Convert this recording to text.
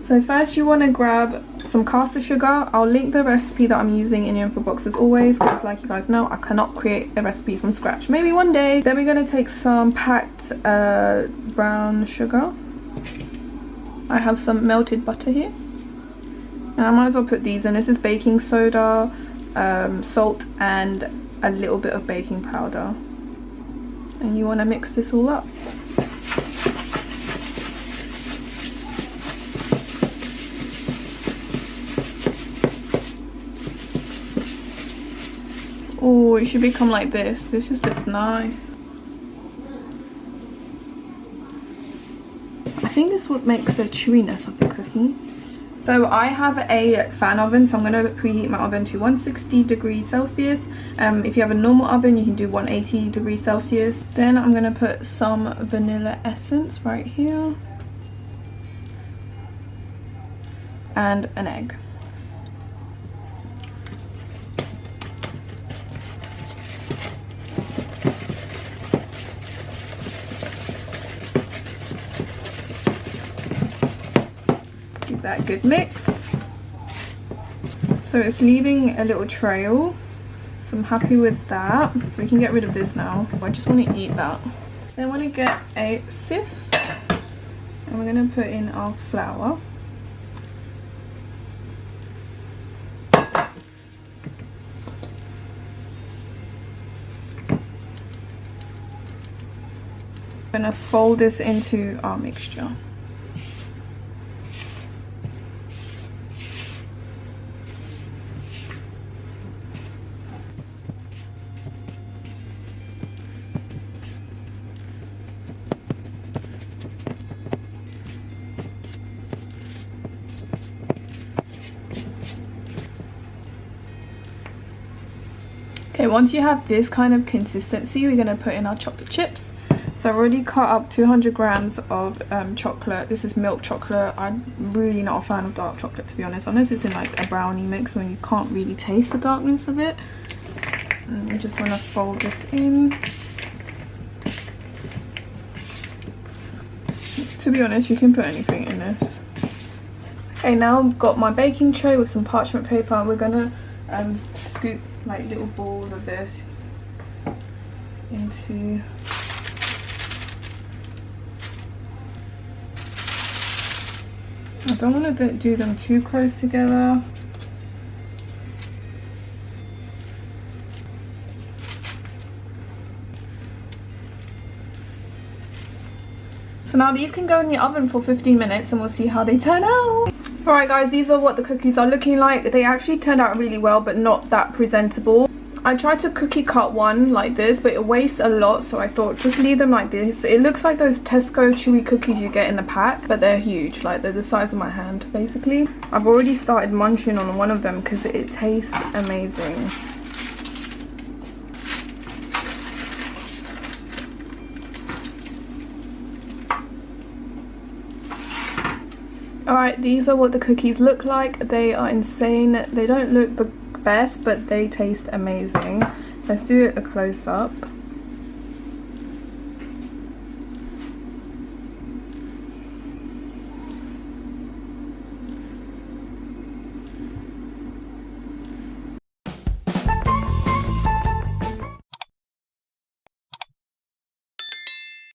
So first you want to grab some caster sugar. I'll link the recipe that I'm using in the info box as always, because like you guys know, I cannot create a recipe from scratch. Maybe one day. Then we're going to take some packed brown sugar. I have some melted butter here. And I might as well put these in. This is baking soda, salt and a little bit of baking powder. And you want to mix this all up. Oh, it should become like this. This just looks nice. I think this is what makes the chewiness of the cookie. So I have a fan oven, so I'm going to preheat my oven to 160 degrees Celsius. If you have a normal oven, you can do 180 degrees Celsius. Then I'm going to put some vanilla essence right here. And an egg. That good mix. So it's leaving a little trail, so I'm happy with that. So we can get rid of this now. I just want to eat that. Then I want to get a sieve and we're going to put in our flour. I'm going to fold this into our mixture. Okay, once you have this kind of consistency, we're going to put in our chocolate chips. So I've already cut up 200 grams of chocolate. This is milk chocolate. I'm really not a fan of dark chocolate, to be honest, unless it's in like a brownie mix when you can't really taste the darkness of it. And you just want to fold this in. To be honest, you can put anything in this. Okay, now I've got my baking tray with some parchment paper. We're going to scoop like little balls of this into I don't want to do them too close together. So now these can go in the oven for 15 minutes and we'll see how they turn out. Alright guys, these are what the cookies are looking like. They actually turned out really well, but not that presentable. I tried to cookie cut one like this, but it wastes a lot, so I thought just leave them like this. It looks like those Tesco chewy cookies you get in the pack, but they're huge, like they're the size of my hand basically. I've already started munching on one of them because it tastes amazing. Alright, these are what the cookies look like. They are insane. They don't look the best, but they taste amazing. Let's do a close-up.